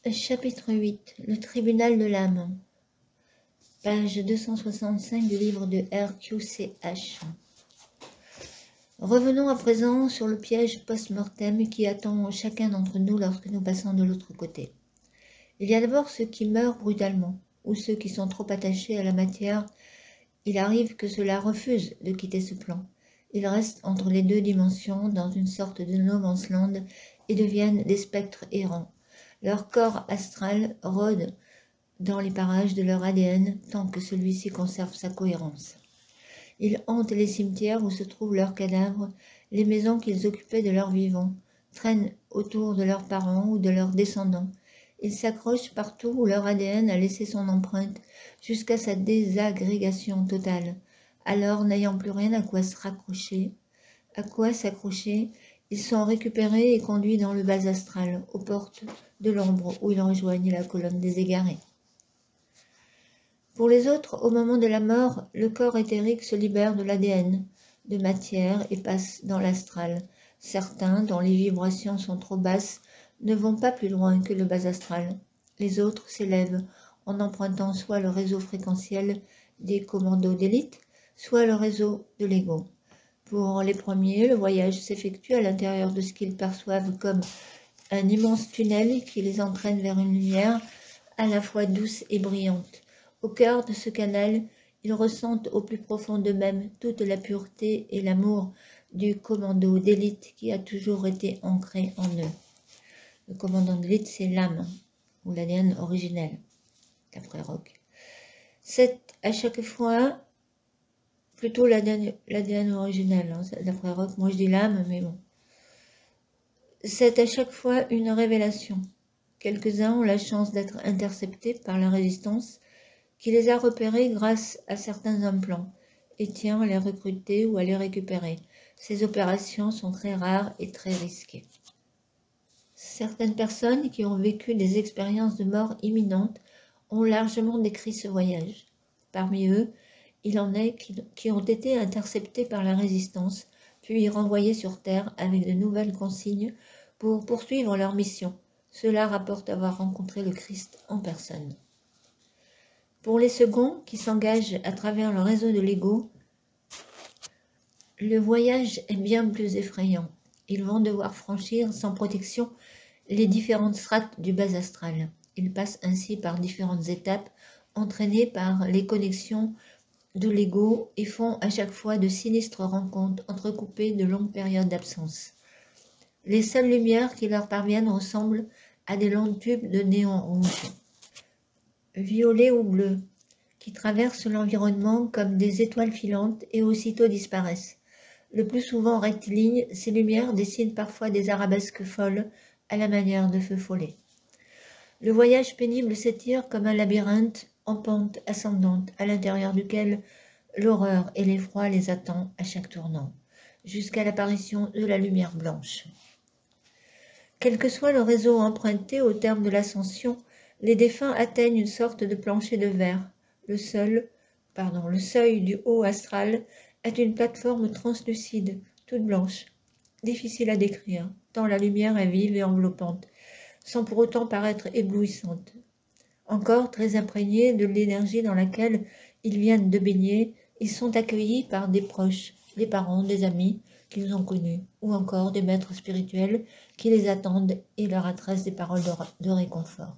Chapitre 8. Le tribunal de l'âme. Page 265 du livre de RQCH. Revenons à présent sur le piège post-mortem qui attend chacun d'entre nous lorsque nous passons de l'autre côté. Il y a d'abord ceux qui meurent brutalement, ou ceux qui sont trop attachés à la matière. Il arrive que ceux-là refusent de quitter ce plan. Ils restent entre les deux dimensions dans une sorte de no man's land et deviennent des spectres errants. Leur corps astral rôde dans les parages de leur ADN tant que celui-ci conserve sa cohérence. Ils hantent les cimetières où se trouvent leurs cadavres, les maisons qu'ils occupaient de leurs vivants, traînent autour de leurs parents ou de leurs descendants. Ils s'accrochent partout où leur ADN a laissé son empreinte jusqu'à sa désagrégation totale. Alors, n'ayant plus rien à quoi s'accrocher, ils sont récupérés et conduits dans le bas astral, aux portes de l'ombre où ils rejoignent la colonne des égarés. Pour les autres, au moment de la mort, le corps éthérique se libère de l'ADN, de matière et passe dans l'astral. Certains, dont les vibrations sont trop basses, ne vont pas plus loin que le bas astral. Les autres s'élèvent en empruntant soit le réseau fréquentiel des commandos d'élite, soit le réseau de l'ego. Pour les premiers, le voyage s'effectue à l'intérieur de ce qu'ils perçoivent comme un immense tunnel qui les entraîne vers une lumière à la fois douce et brillante. Au cœur de ce canal, ils ressentent au plus profond d'eux-mêmes toute la pureté et l'amour du commando d'élite qui a toujours été ancré en eux. Le commandant d'élite, c'est l'âme, ou l'ADN originel, d'après Rock. C'est à chaque fois, plutôt l'ADN originel, hein, d'après Rock, moi je dis l'âme, mais bon. C'est à chaque fois une révélation. Quelques-uns ont la chance d'être interceptés par la résistance, qui les a repérés grâce à certains implants, et tient à les recruter ou à les récupérer. Ces opérations sont très rares et très risquées. Certaines personnes qui ont vécu des expériences de mort imminente ont largement décrit ce voyage. Parmi eux, il en est qui ont été interceptés par la résistance, puis renvoyés sur Terre avec de nouvelles consignes pour poursuivre leur mission. Cela rapporte avoir rencontré le Christ en personne. Pour les seconds, qui s'engagent à travers le réseau de l'ego, le voyage est bien plus effrayant. Ils vont devoir franchir sans protection les différentes strates du bas astral. Ils passent ainsi par différentes étapes, entraînés par les connexions de l'ego et font à chaque fois de sinistres rencontres entrecoupées de longues périodes d'absence. Les seules lumières qui leur parviennent ressemblent à des longs tubes de néon rouge, violet ou bleu, qui traversent l'environnement comme des étoiles filantes et aussitôt disparaissent. Le plus souvent rectilignes, ces lumières dessinent parfois des arabesques folles à la manière de feux follets. Le voyage pénible s'étire comme un labyrinthe en pente ascendante, à l'intérieur duquel l'horreur et l'effroi les attendent à chaque tournant, jusqu'à l'apparition de la lumière blanche. Quel que soit le réseau emprunté au terme de l'ascension, les défunts atteignent une sorte de plancher de verre. Le seuil du haut astral est une plateforme translucide, toute blanche, difficile à décrire, tant la lumière est vive et enveloppante, sans pour autant paraître éblouissante. Encore très imprégnés de l'énergie dans laquelle ils viennent de baigner, ils sont accueillis par des proches, des parents, des amis qu'ils ont connus, ou encore des maîtres spirituels qui les attendent et leur adressent des paroles de réconfort.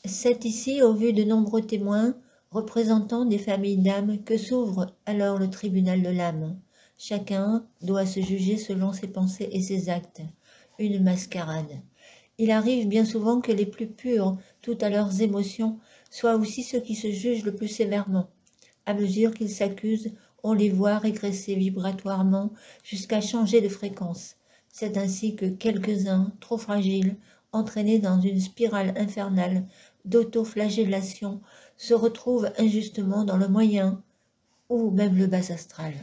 C'est ici, au vu de nombreux témoins, représentant des familles d'âmes, que s'ouvre alors le tribunal de l'âme. Chacun doit se juger selon ses pensées et ses actes. Une mascarade. Il arrive bien souvent que les plus purs, tout à leurs émotions, soient aussi ceux qui se jugent le plus sévèrement. À mesure qu'ils s'accusent, on les voit régresser vibratoirement jusqu'à changer de fréquence. C'est ainsi que quelques-uns, trop fragiles, entraînés dans une spirale infernale d'autoflagellation, se retrouvent injustement dans le moyen ou même le bas astral.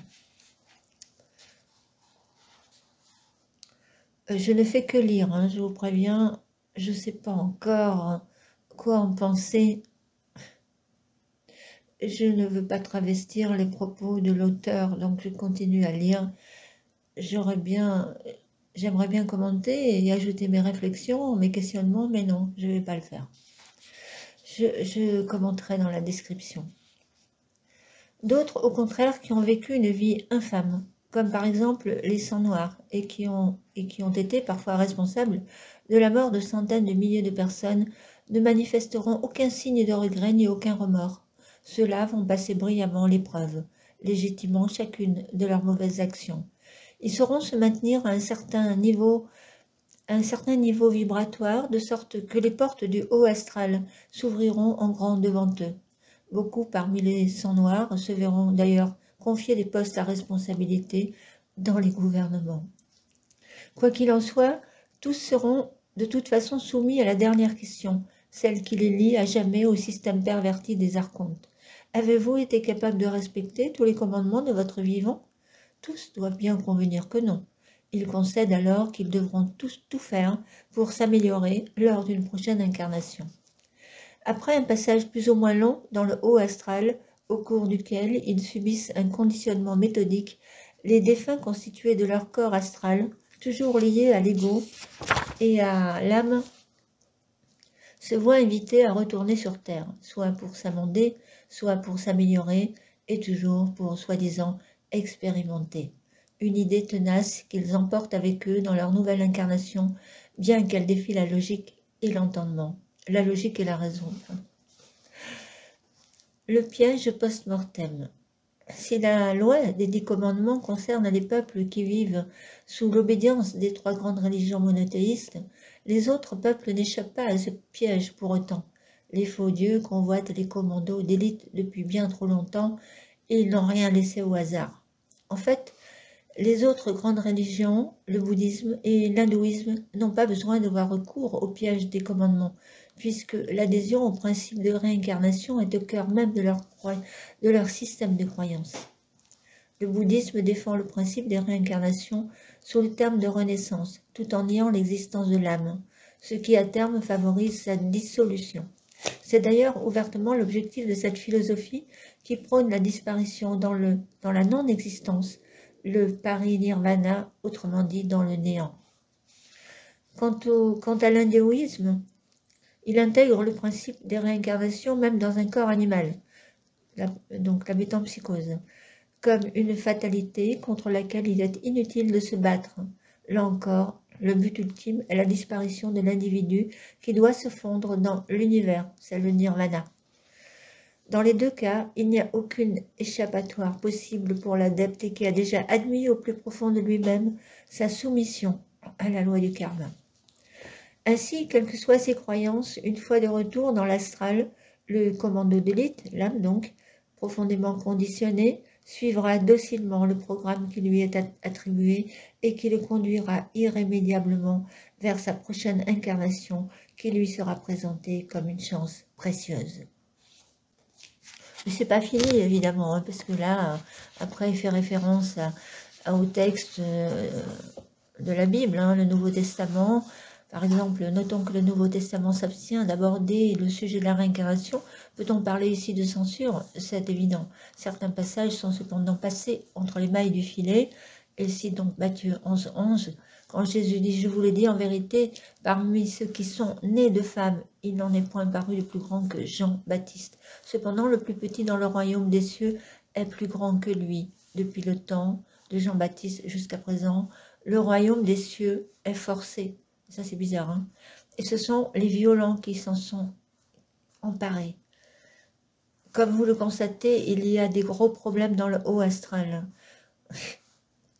Je ne fais que lire, je vous préviens, je ne sais pas encore quoi en penser. Je ne veux pas travestir les propos de l'auteur, donc je continue à lire. J'aurais bien J'aimerais bien commenter et ajouter mes réflexions, mes questionnements, mais non, je ne vais pas le faire. Je commenterai dans la description. D'autres, au contraire, qui ont vécu une vie infâme, comme par exemple les sangs noirs, et qui ont été parfois responsables de la mort de centaines de milliers de personnes, ne manifesteront aucun signe de regret ni aucun remords. Ceux-là vont passer brillamment l'épreuve, légitimant chacune de leurs mauvaises actions. Ils sauront se maintenir à un certain niveau vibratoire, de sorte que les portes du haut astral s'ouvriront en grand devant eux. Beaucoup parmi les sangs noirs se verront d'ailleurs confier des postes à responsabilité dans les gouvernements. Quoi qu'il en soit, tous seront de toute façon soumis à la dernière question, celle qui les lie à jamais au système perverti des archontes. Avez-vous été capable de respecter tous les commandements de votre vivant? Tous doivent bien convenir que non. Ils concèdent alors qu'ils devront tous tout faire pour s'améliorer lors d'une prochaine incarnation. Après un passage plus ou moins long dans le haut astral, au cours duquel ils subissent un conditionnement méthodique, les défunts constitués de leur corps astral, toujours liés à l'ego et à l'âme, se voient invités à retourner sur Terre, soit pour s'amender, soit pour s'améliorer, et toujours pour, soi-disant, expérimenter. Une idée tenace qu'ils emportent avec eux dans leur nouvelle incarnation, bien qu'elle défie la logique et l'entendement. La logique et la raison. Le piège post-mortem. Si la loi des 10 commandements concerne les peuples qui vivent sous l'obédience des 3 grandes religions monothéistes, les autres peuples n'échappent pas à ce piège pour autant. Les faux dieux convoitent les commandos d'élite depuis bien trop longtemps et ils n'ont rien laissé au hasard. En fait, les autres grandes religions, le bouddhisme et l'hindouisme, n'ont pas besoin d'avoir recours au piège des commandements, puisque l'adhésion au principe de réincarnation est au cœur même de leur système de croyance. Le bouddhisme défend le principe des réincarnations sous le terme de renaissance, tout en niant l'existence de l'âme, ce qui à terme favorise sa dissolution. C'est d'ailleurs ouvertement l'objectif de cette philosophie qui prône la disparition dans la non-existence, le parinirvana, autrement dit dans le néant. Quant à l'hindouisme, il intègre le principe des réincarnations même dans un corps animal, donc la métempsychose, comme une fatalité contre laquelle il est inutile de se battre. Là encore, le but ultime est la disparition de l'individu qui doit se fondre dans l'univers, c'est le nirvana. Dans les deux cas, il n'y a aucune échappatoire possible pour l'adepte et qui a déjà admis au plus profond de lui-même sa soumission à la loi du karma. Ainsi, quelles que soient ses croyances, une fois de retour dans l'astral, le commando d'élite, l'âme donc, profondément conditionné, suivra docilement le programme qui lui est attribué et qui le conduira irrémédiablement vers sa prochaine incarnation qui lui sera présentée comme une chance précieuse. Mais c'est pas fini évidemment, hein, parce que là, après il fait référence au texte de la Bible, hein, le Nouveau Testament. Par exemple, notons que le Nouveau Testament s'abstient d'aborder le sujet de la réincarnation. Peut-on parler ici de censure? C'est évident. Certains passages sont cependant passés entre les mailles du filet. Et cite donc Matthieu 11, 11, quand Jésus dit « Je vous le dis en vérité, parmi ceux qui sont nés de femmes, il n'en est point paru de plus grand que Jean-Baptiste. Cependant, le plus petit dans le royaume des cieux est plus grand que lui. Depuis le temps de Jean-Baptiste jusqu'à présent, le royaume des cieux est forcé. » Ça, c'est bizarre, hein. Et ce sont les violents qui s'en sont emparés. Comme vous le constatez, il y a des gros problèmes dans le haut astral.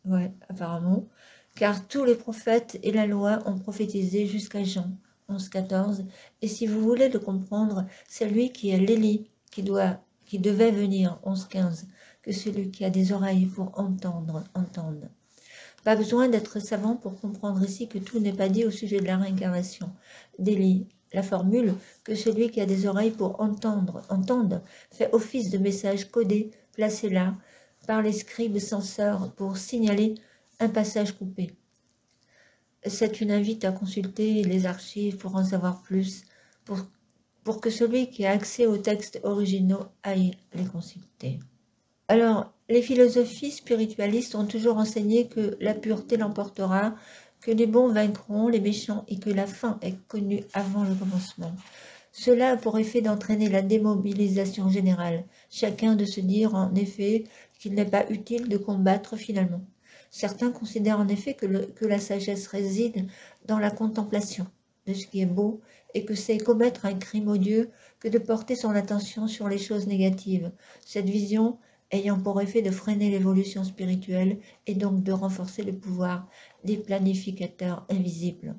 Ouais, apparemment. Car tous les prophètes et la loi ont prophétisé jusqu'à Jean 11, 14. Et si vous voulez le comprendre, c'est lui qui est l'Élie qui devait venir 11, 15. Que celui qui a des oreilles pour entendre, entende. Pas besoin d'être savant pour comprendre ici que tout n'est pas dit au sujet de la réincarnation d'Élie. La formule « que celui qui a des oreilles pour entendre, entende » fait office de message codé, placé là, par les scribes censeurs pour signaler un passage coupé. C'est une invite à consulter les archives pour en savoir plus, pour que celui qui a accès aux textes originaux aille les consulter. Alors, les philosophies spiritualistes ont toujours enseigné que la pureté l'emportera, que les bons vaincront les méchants et que la fin est connue avant le commencement. Cela a pour effet d'entraîner la démobilisation générale, chacun de se dire en effet qu'il n'est pas utile de combattre finalement. Certains considèrent en effet que la sagesse réside dans la contemplation de ce qui est beau et que c'est commettre un crime odieux que de porter son attention sur les choses négatives, cette vision ayant pour effet de freiner l'évolution spirituelle et donc de renforcer le pouvoir des planificateurs invisibles.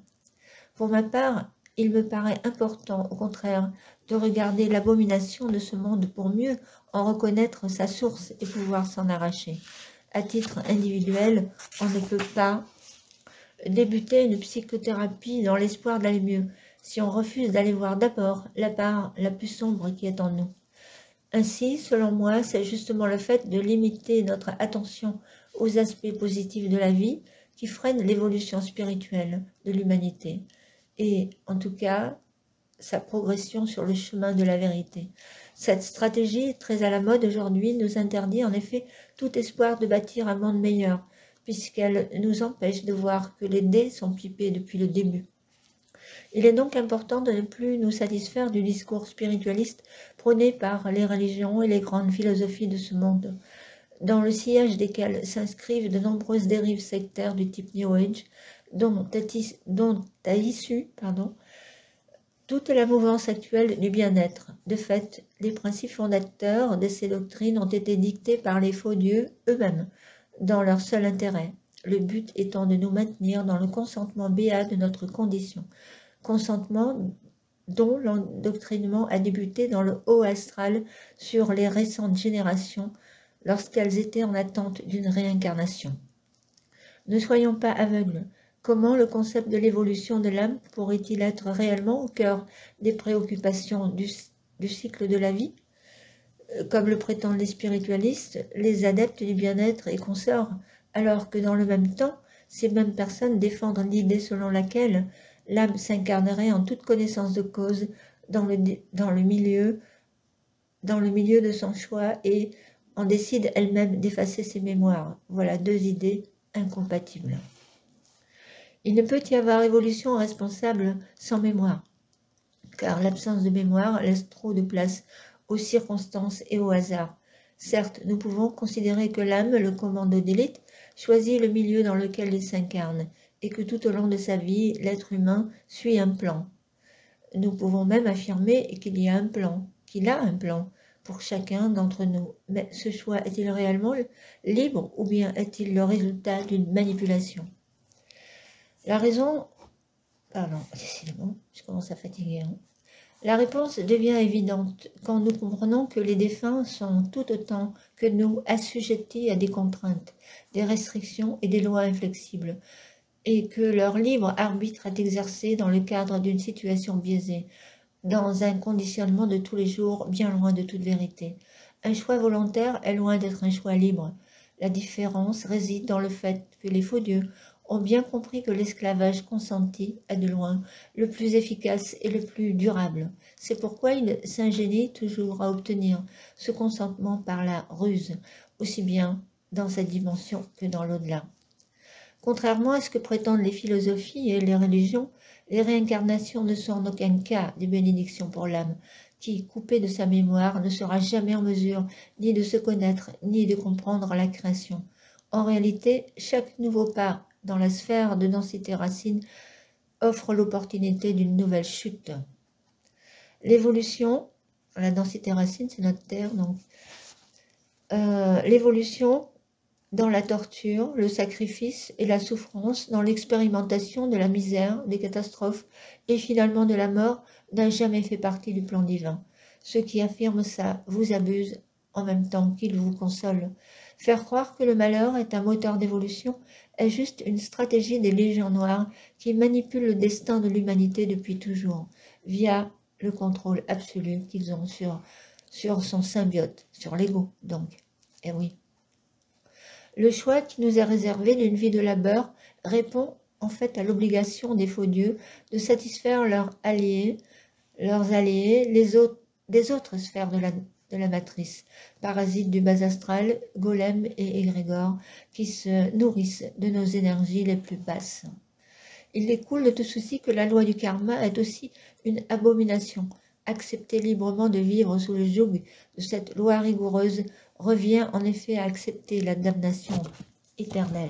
Pour ma part, il me paraît important, au contraire, de regarder l'abomination de ce monde pour mieux en reconnaître sa source et pouvoir s'en arracher. À titre individuel, on ne peut pas débuter une psychothérapie dans l'espoir d'aller mieux, si on refuse d'aller voir d'abord la part la plus sombre qui est en nous. Ainsi, selon moi, c'est justement le fait de limiter notre attention aux aspects positifs de la vie qui freine l'évolution spirituelle de l'humanité, et en tout cas, sa progression sur le chemin de la vérité. Cette stratégie, très à la mode aujourd'hui, nous interdit en effet tout espoir de bâtir un monde meilleur, puisqu'elle nous empêche de voir que les dés sont pipés depuis le début. Il est donc important de ne plus nous satisfaire du discours spiritualiste prôné par les religions et les grandes philosophies de ce monde, dans le sillage desquelles s'inscrivent de nombreuses dérives sectaires du type New Age, dont a issu toute la mouvance actuelle du bien-être. De fait, les principes fondateurs de ces doctrines ont été dictés par les faux dieux eux-mêmes, dans leur seul intérêt, le but étant de nous maintenir dans le consentement béat de notre condition, consentement dont l'endoctrinement a débuté dans le haut astral sur les récentes générations lorsqu'elles étaient en attente d'une réincarnation. Ne soyons pas aveugles. Comment le concept de l'évolution de l'âme pourrait-il être réellement au cœur des préoccupations du cycle de la vie? Comme le prétendent les spiritualistes, les adeptes du bien-être et consorts, alors que dans le même temps, ces mêmes personnes défendent l'idée selon laquelle l'âme s'incarnerait en toute connaissance de cause dans le milieu de son choix et en décide elle-même d'effacer ses mémoires. Voilà deux idées incompatibles. Il ne peut y avoir évolution responsable sans mémoire, car l'absence de mémoire laisse trop de place aux circonstances et au hasard. Certes, nous pouvons considérer que l'âme, le commando d'élite, choisit le milieu dans lequel il s'incarne, et que tout au long de sa vie, l'être humain suit un plan. Nous pouvons même affirmer qu'il a un plan pour chacun d'entre nous. Mais ce choix est-il réellement libre ou bien est-il le résultat d'une manipulation? La raison... Pardon, décidément, je commence à fatiguer. La réponse devient évidente quand nous comprenons que les défunts sont tout autant que nous assujettis à des contraintes, des restrictions et des lois inflexibles, et que leur libre arbitre est exercé dans le cadre d'une situation biaisée, dans un conditionnement de tous les jours bien loin de toute vérité. Un choix volontaire est loin d'être un choix libre. La différence réside dans le fait que les faux dieux ont bien compris que l'esclavage consenti est de loin le plus efficace et le plus durable. C'est pourquoi ils s'ingénient toujours à obtenir ce consentement par la ruse, aussi bien dans cette dimension que dans l'au-delà. Contrairement à ce que prétendent les philosophies et les religions, les réincarnations ne sont en aucun cas des bénédictions pour l'âme, qui, coupée de sa mémoire, ne sera jamais en mesure ni de se connaître, ni de comprendre la création. En réalité, chaque nouveau pas dans la sphère de densité racine offre l'opportunité d'une nouvelle chute. L'évolution, la densité racine, c'est notre terre, donc l'évolution dans la torture, le sacrifice et la souffrance, dans l'expérimentation de la misère, des catastrophes et finalement de la mort, n'a jamais fait partie du plan divin. Ceux qui affirment ça vous abusent en même temps qu'ils vous consolent. Faire croire que le malheur est un moteur d'évolution est juste une stratégie des légions noires qui manipulent le destin de l'humanité depuis toujours, via le contrôle absolu qu'ils ont sur son symbiote, sur l'ego donc. Eh oui. Le choix qui nous est réservé d'une vie de labeur répond en fait à l'obligation des faux dieux de satisfaire leurs alliés, des autres sphères de la matrice, parasites du bas astral, golem et égrégore, qui se nourrissent de nos énergies les plus basses. Il découle de tout ceci que la loi du karma est aussi une abomination. Accepter librement de vivre sous le joug de cette loi rigoureuse revient en effet à accepter la damnation éternelle.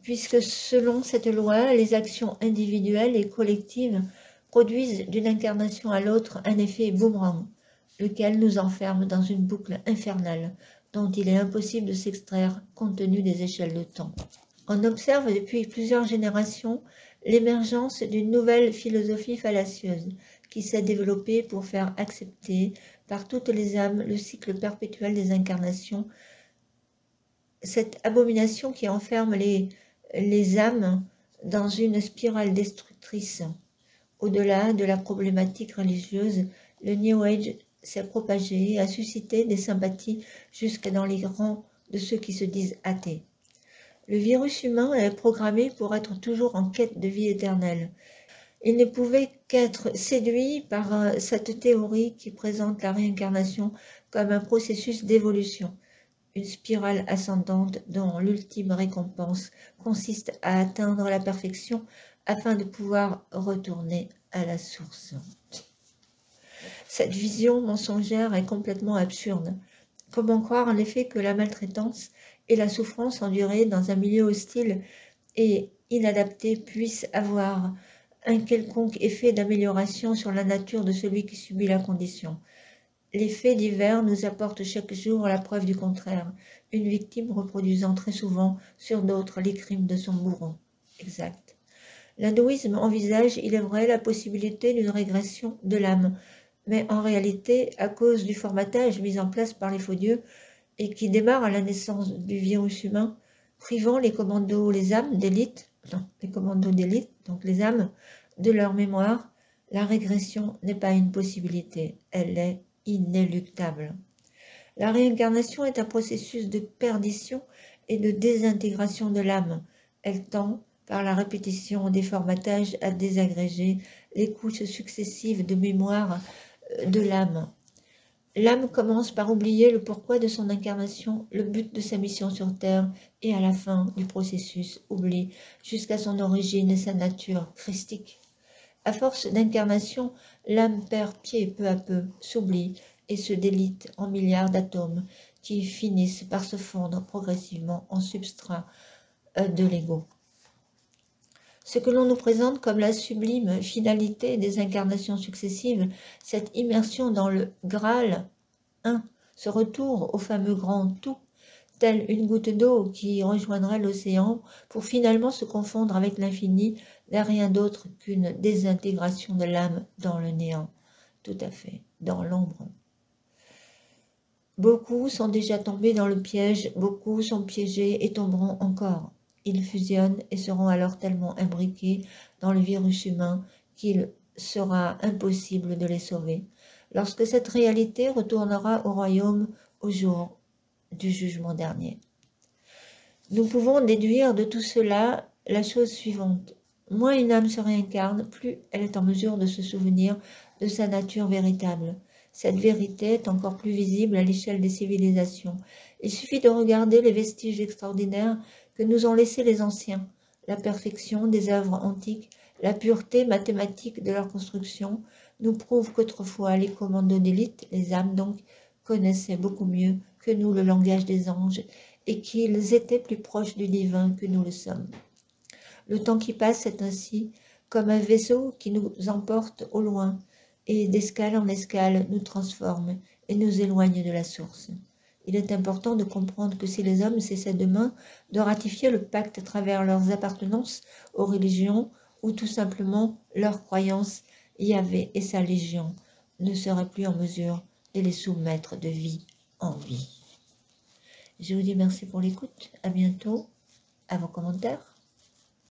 Puisque selon cette loi, les actions individuelles et collectives produisent d'une incarnation à l'autre un effet boomerang, lequel nous enferme dans une boucle infernale dont il est impossible de s'extraire compte tenu des échelles de temps. On observe depuis plusieurs générations l'émergence d'une nouvelle philosophie fallacieuse qui s'est développée pour faire accepter par toutes les âmes le cycle perpétuel des incarnations, cette abomination qui enferme les âmes dans une spirale destructrice. Au-delà de la problématique religieuse, le New Age s'est propagé et a suscité des sympathies jusque dans les rangs de ceux qui se disent athées. Le virus humain est programmé pour être toujours en quête de vie éternelle. Il ne pouvait qu'être séduit par cette théorie qui présente la réincarnation comme un processus d'évolution, une spirale ascendante dont l'ultime récompense consiste à atteindre la perfection afin de pouvoir retourner à la source. Cette vision mensongère est complètement absurde. Comment croire en effet que la maltraitance et la souffrance endurée dans un milieu hostile et inadapté puissent avoir un quelconque effet d'amélioration sur la nature de celui qui subit la condition? Les faits divers nous apportent chaque jour la preuve du contraire, une victime reproduisant très souvent sur d'autres les crimes de son bourreau. Exact. L'hindouisme envisage, il est vrai, la possibilité d'une régression de l'âme, mais en réalité, à cause du formatage mis en place par les faux dieux et qui démarre à la naissance du virus humain, privant les commandos, les âmes d'élite, les commandos d'élite, donc les âmes, de leur mémoire, la régression n'est pas une possibilité, elle est inéluctable. La réincarnation est un processus de perdition et de désintégration de l'âme. Elle tend, par la répétition des formatages, à désagréger les couches successives de mémoire de l'âme. L'âme commence par oublier le pourquoi de son incarnation, le but de sa mission sur Terre, et à la fin du processus oublie jusqu'à son origine et sa nature christique. À force d'incarnation, l'âme perd pied peu à peu, s'oublie et se délite en milliards d'atomes qui finissent par se fondre progressivement en substrat de l'ego. Ce que l'on nous présente comme la sublime finalité des incarnations successives, cette immersion dans le Graal 1, ce retour au fameux grand tout, telle une goutte d'eau qui rejoindrait l'océan pour finalement se confondre avec l'infini, n'est rien d'autre qu'une désintégration de l'âme dans le néant, tout à fait, dans l'ombre. Beaucoup sont déjà tombés dans le piège, beaucoup sont piégés et tomberont encore. Ils fusionnent et seront alors tellement imbriqués dans le virus humain qu'il sera impossible de les sauver. Lorsque cette réalité retournera au royaume au jour du jugement dernier. Nous pouvons déduire de tout cela la chose suivante. Moins une âme se réincarne, plus elle est en mesure de se souvenir de sa nature véritable. Cette vérité est encore plus visible à l'échelle des civilisations. Il suffit de regarder les vestiges extraordinaires que nous ont laissés les anciens, la perfection des œuvres antiques, la pureté mathématique de leur construction, nous prouvent qu'autrefois les commandos d'élite, les âmes donc, connaissaient beaucoup mieux que nous le langage des anges et qu'ils étaient plus proches du divin que nous le sommes. Le temps qui passe est ainsi comme un vaisseau qui nous emporte au loin et d'escale en escale nous transforme et nous éloigne de la source. Il est important de comprendre que si les hommes cessaient demain de ratifier le pacte à travers leurs appartenances aux religions ou tout simplement leurs croyances, Yahvé et sa légion ne seraient plus en mesure de les soumettre de vie en vie. Je vous dis merci pour l'écoute, à bientôt, à vos commentaires.